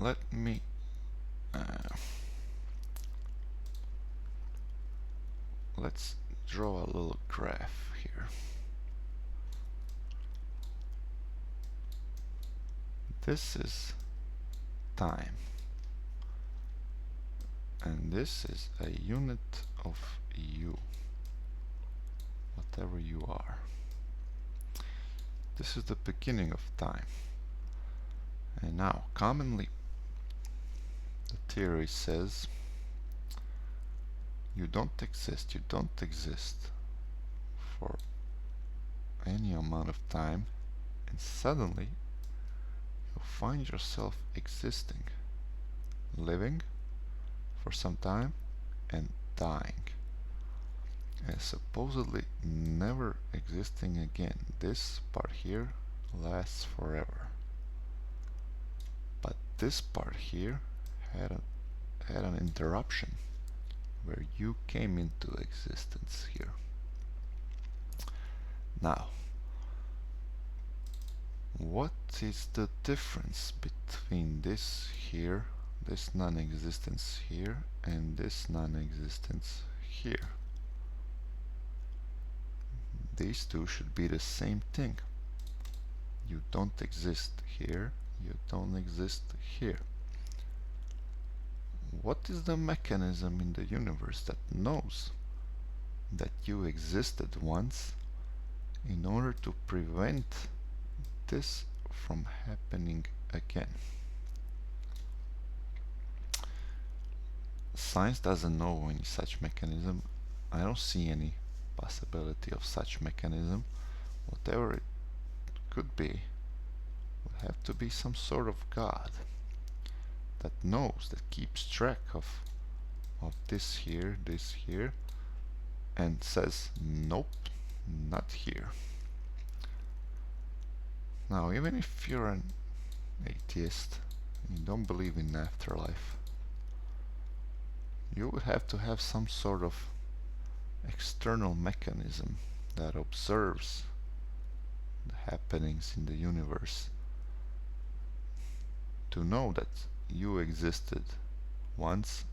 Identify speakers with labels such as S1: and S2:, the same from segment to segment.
S1: let me let's draw a little graph here. This is time, and this is a unit of you, whatever you are. This is the beginning of time. And now, commonly, the theory says you don't exist for any amount of time, and suddenly you find yourself existing, living for some time, and dying, and supposedly never existing again. This part here lasts forever, but this part here had an interruption where you came into existence here. Now, what is the difference between this here, this non-existence here, and this non-existence here? These two should be the same thing. You don't exist here, you don't exist here. What is the mechanism in the universe that knows that you existed once in order to prevent this from happening again? Science doesn't know any such mechanism. I don't see any possibility of such mechanism. Whatever it could be, would have to be some sort of God that knows, that keeps track of this here, and says, nope, not here. Now, even if you're an atheist, and you don't believe in afterlife, you would have to have some sort of external mechanism that observes the happenings in the universe to know that you existed once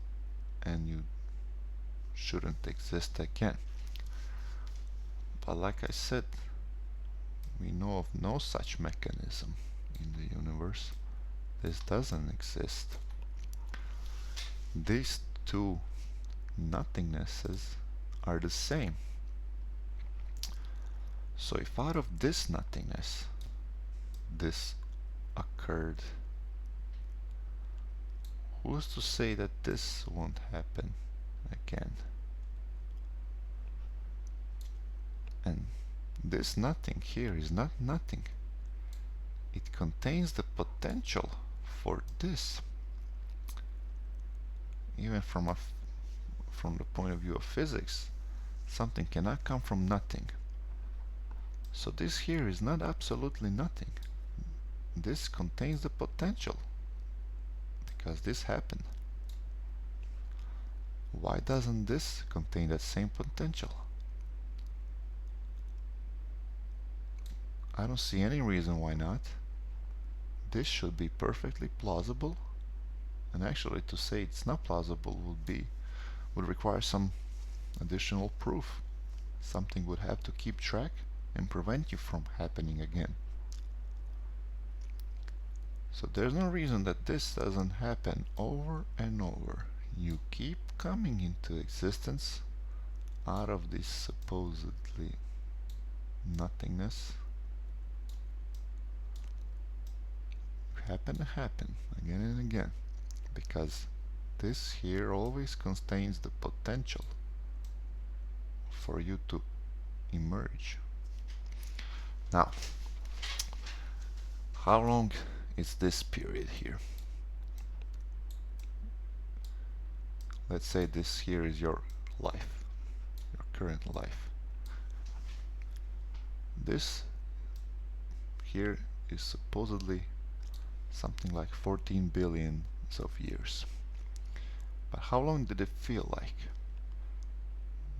S1: and you shouldn't exist again. But like I said, we know of no such mechanism in the universe. This doesn't exist. These two nothingnesses are the same. So if out of this nothingness this occurred, who's to say that this won't happen again? And this nothing here is not nothing. It contains the potential for this. Even from the point of view of physics, something cannot come from nothing. So this here is not absolutely nothing. This contains the potential because this happened. Why doesn't this contain that same potential? I don't see any reason why not. This should be perfectly plausible, and actually to say it's not plausible would require some additional proof. Something would have to keep track and prevent you from happening again. So there's no reason that this doesn't happen over and over. You keep coming into existence out of this supposedly nothingness. Happen again and again, because this here always contains the potential for you to emerge. Now, how long is this period here? Let's say this here is your life, your current life. This here is supposedly something like 14 billion of years. But how long did it feel like?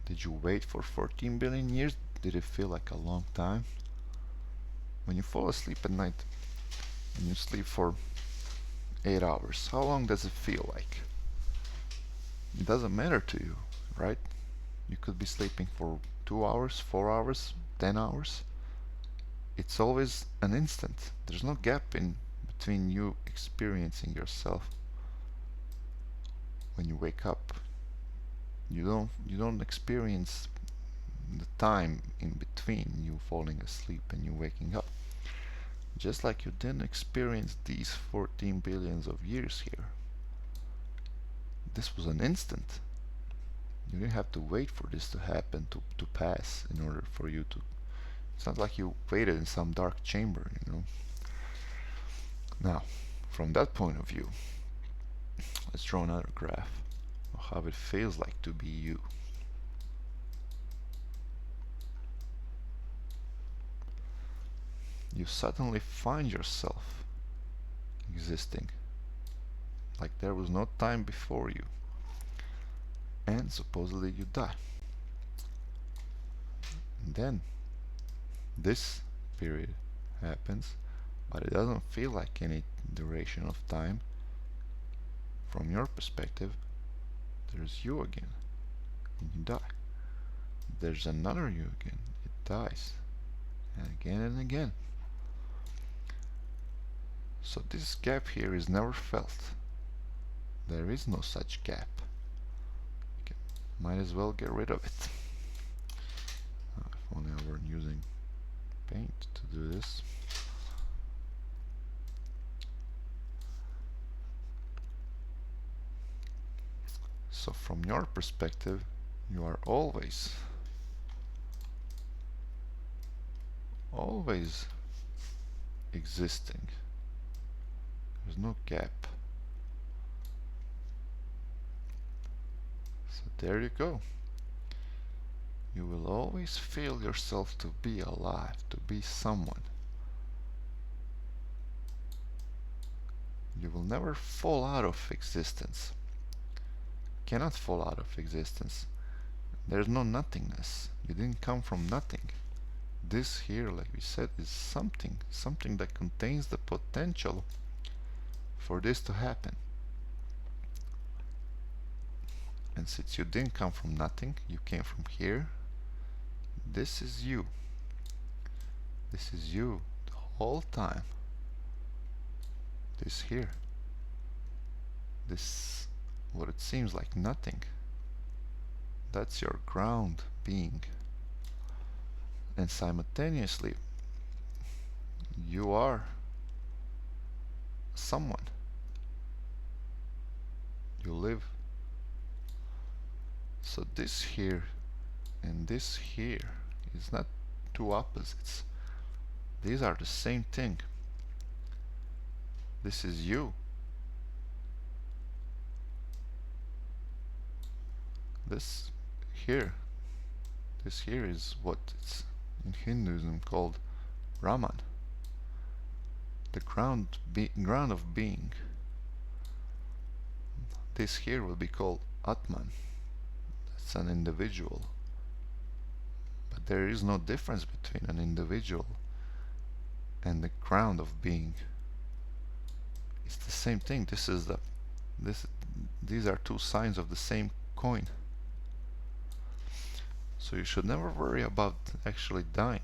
S1: Did you wait for 14 billion years? Did it feel like a long time? When you fall asleep at night and you sleep for 8 hours. How long does it feel like? It doesn't matter to you, right? You could be sleeping for 2 hours, 4 hours, 10 hours. It's always an instant. There's no gap in between you experiencing yourself when you wake up. You don't experience the time in between you falling asleep and you waking up. Just like you didn't experience these 14 billions of years here. This was an instant. You didn't have to wait for this to happen, to pass, in order for you to... It's not like you waited in some dark chamber, you know. Now, from that point of view, let's draw another graph of how it feels like to be you. You suddenly find yourself existing, like there was no time before you, and supposedly you die. And then this period happens, but it doesn't feel like any duration of time. From your perspective, there's you again, and you die. There's another you again, it dies, and again and again. So this gap here is never felt. There is no such gap. Okay. Might as well get rid of it. If only I weren't using paint to do this. So from your perspective, you are always existing. There's no gap. So there you go. You will always feel yourself to be alive, to be someone. You will never fall out of existence. You cannot fall out of existence. There's no nothingness. You didn't come from nothing. This here, like we said, is something that contains the potential for this to happen. And since you didn't come from nothing, you came from here. This is you. This is you the whole time. This here. This, what it seems like nothing. That's your ground being. And simultaneously, you are someone. You live. So this here and this here is not two opposites. These are the same thing. This is you. This here is what it's in Hinduism called Brahman, the ground of being. This here will be called Atman. That's an individual. But there is no difference between an individual and the ground of being. It's the same thing. These are two sides of the same coin. So you should never worry about actually dying.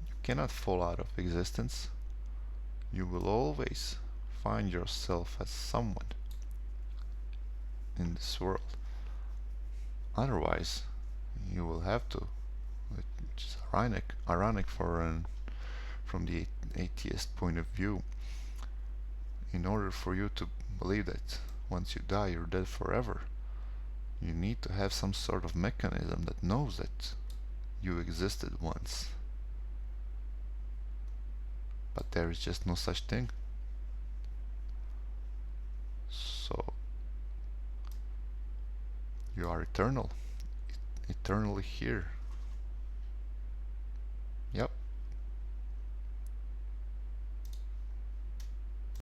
S1: You cannot fall out of existence. You will always find yourself as someone in this world. Otherwise, you will have to, which is ironic from the atheist point of view, in order for you to believe that once you die, you're dead forever. You need to have some sort of mechanism that knows that you existed once. But there is just no such thing. So you are eternal, eternally here,